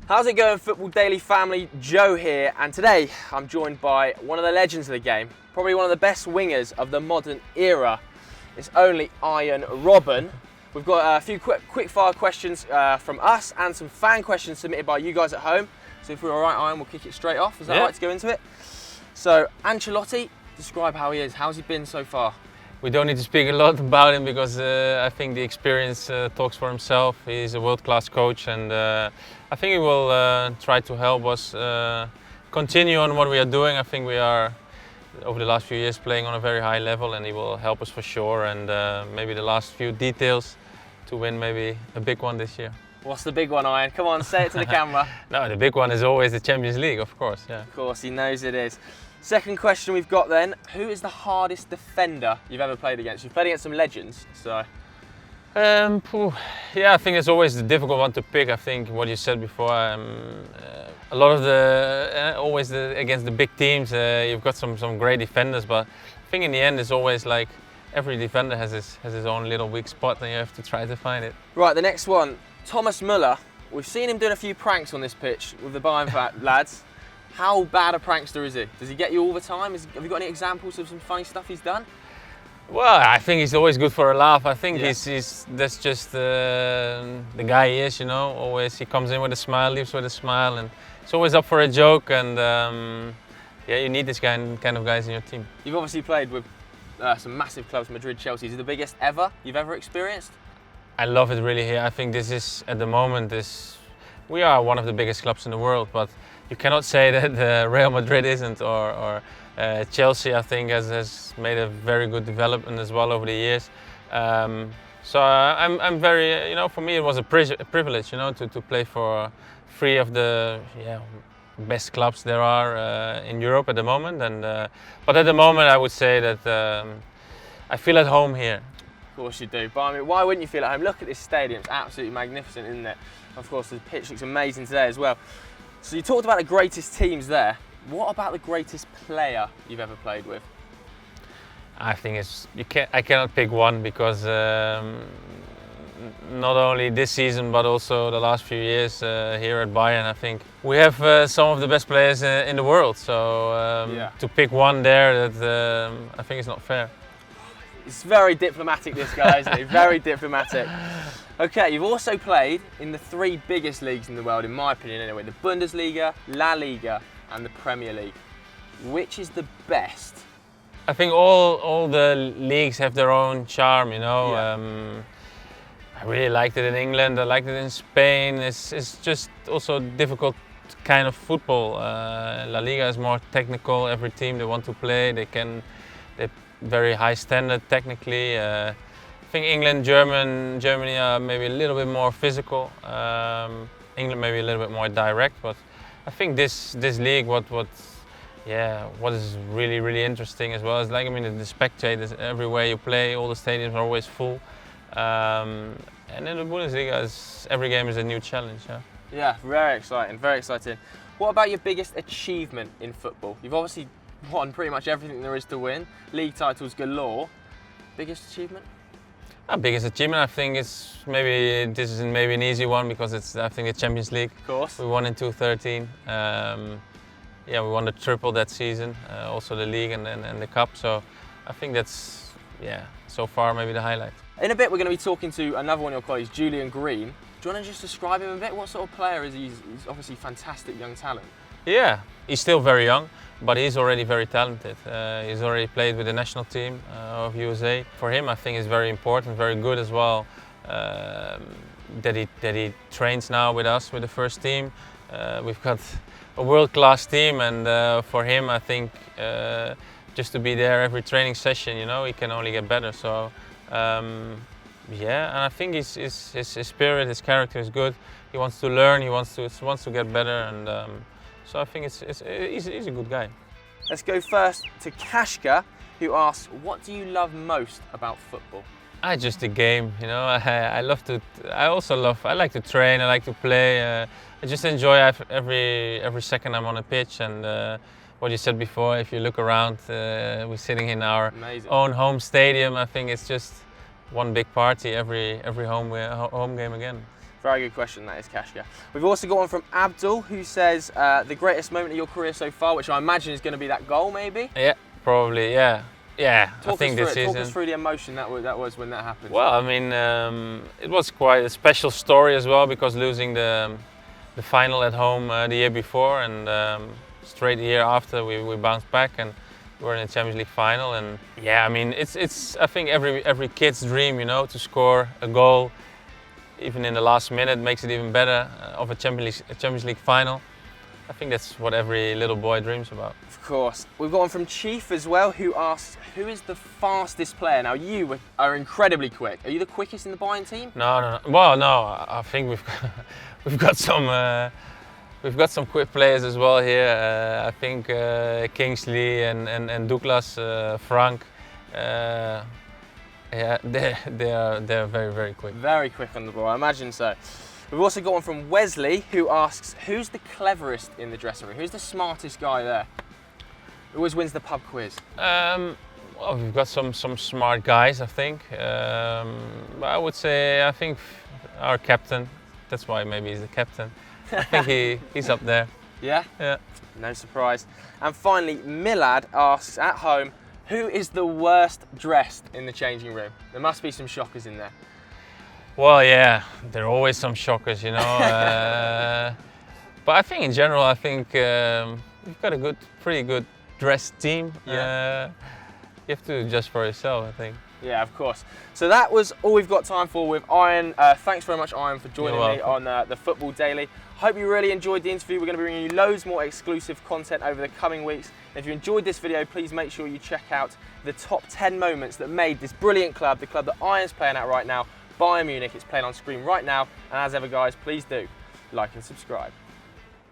How's it going, Football Daily family? Joe here, and today I'm joined by one of the legends of the game, probably one of the best wingers of the modern era. It's only Arjen Robben. We've got a few quick-fire questions from us and some fan questions submitted by you guys at home. So if we're all right, Arjen, we'll kick it straight off. Is that right to go into it? So, Ancelotti, describe how he is. How's he been so far? We don't need to speak a lot about him because I think the experience talks for himself. He's a world-class coach, and I think he will try to help us continue on what we are doing. I think we are, over the last few years, playing on a very high level, and he will help us for sure. And maybe the last few details to win maybe a big one this year. What's the big one, Arjen? Come on, say it to the camera. No, the big one is always the Champions League, of course. Yeah. Of course, he knows it is. Second question we've got then, who is the hardest defender you've ever played against? You've played against some legends, so... Yeah, I think it's always the difficult one to pick. I think what you said before, a lot of against the big teams, you've got some great defenders, but I think in the end it's always like every defender has his own little weak spot, and you have to try to find it. Right, the next one, Thomas Müller. We've seen him doing a few pranks on this pitch with the Bayern lads. How bad a prankster is he? Does he get you all the time? Have you got any examples of some funny stuff he's done? Well, I think he's always good for a laugh. I think that's just the guy he is, you know. Always he comes in with a smile, leaves with a smile, and he's always up for a joke. And yeah, you need this kind of guys in your team. You've obviously played with some massive clubs, Madrid, Chelsea. Is it the biggest ever you've ever experienced? I love it really here. I think this is, at the moment, we are one of the biggest clubs in the world, but you cannot say that Real Madrid isn't, or Chelsea, I think, has made a very good development as well over the years. So I'm very, you know, for me it was a privilege, you know, to play for three of the best clubs there are in Europe at the moment. And but at the moment I would say that I feel at home here. Of course you do, but I mean, why wouldn't you feel at home? Look at this stadium, it's absolutely magnificent, isn't it? Of course, the pitch looks amazing today as well. So you talked about the greatest teams there. What about the greatest player you've ever played with? I think I cannot pick one because not only this season but also the last few years here at Bayern, I think we have some of the best players in the world. So to pick one there, that I think is not fair. It's very diplomatic, this guy, isn't he? Very diplomatic. Okay, you've also played in the three biggest leagues in the world, in my opinion anyway, the Bundesliga, La Liga and the Premier League. Which is the best? I think all the leagues have their own charm, you know. Yeah. I really liked it in England, I liked it in Spain. It's just also difficult kind of football. La Liga is more technical, every team they want to play, they're very high standard technically. I think England, Germany are maybe a little bit more physical. England maybe a little bit more direct, but I think this league, what is really interesting as well is, like, I mean, the spectators everywhere you play, all the stadiums are always full. And in the Bundesliga, every game is a new challenge. Yeah, very exciting, very exciting. What about your biggest achievement in football? You've obviously won pretty much everything there is to win. League titles galore. Biggest achievement? Our biggest achievement, I think, is maybe this is maybe an easy one because it's, I think, the Champions League. Of course. We won in 2013. Yeah, we won the triple that season, also the league and the cup. So I think that's, so far maybe the highlight. In a bit, we're going to be talking to another one of your colleagues, Julian Green. Do you want to just describe him a bit? What sort of player is he? He's obviously fantastic young talent. Yeah, he's still very young, but he's already very talented. He's already played with the national team of USA. For him, I think it's very important, very good as well, that he trains now with us, with the first team. We've got a world-class team, and for him, I think just to be there every training session, you know, he can only get better. So yeah, and I think his spirit, his character is good. He wants to learn, he wants to get better, and so I think he's a good guy. Let's go first to Kashka, who asks, what do you love most about football? Just the game, you know. I like to train, I like to play. I just enjoy every second I'm on a pitch, and what you said before, if you look around, we're sitting in our own home stadium. I think it's just one big party every home game again. Very good question, that is, Kashka. We've also got one from Abdul, who says the greatest moment of your career so far, which I imagine is going to be that goal, maybe? Yeah, probably, yeah. Yeah, I think this season. Talk us through the emotion that was when that happened. Well, I mean, it was quite a special story as well, because losing the final at home the year before, and straight the year after we bounced back and we're in the Champions League final. And yeah, I mean, it's I think every kid's dream, you know, to score a goal, even in the last minute, makes it even better of a Champions League final. I think that's what every little boy dreams about. Of course. We've got one from Chief as well, who asks, who is the fastest player? Now, you are incredibly quick. Are you the quickest in the Bayern team? No. Well, no. I think we've got some quick players as well here. I think Kingsley and Douglas, Frank. Yeah, they're very, very quick. Very quick on the ball, I imagine so. We've also got one from Wesley, who asks, who's the cleverest in the dressing room? Who's the smartest guy there? Who always wins the pub quiz? Well, we've got some smart guys, I think. But I would say, I think our captain, that's why maybe he's the captain. I think he's up there. Yeah? Yeah. No surprise. And finally, Milad asks, at home, who is the worst dressed in the changing room? There must be some shockers in there. Well, yeah, there are always some shockers, you know. But I think in general, I think we've got a pretty good dressed team. Yeah. You have to judge for yourself, I think. Yeah, of course. So that was all we've got time for with Arjen. Thanks very much, Arjen, for joining me on the Football Daily. Hope you really enjoyed the interview. We're going to be bringing you loads more exclusive content over the coming weeks. And if you enjoyed this video, please make sure you check out the top 10 moments that made this brilliant club, the club that Arjen's playing at right now, Bayern Munich. It's playing on screen right now. And as ever, guys, please do like and subscribe.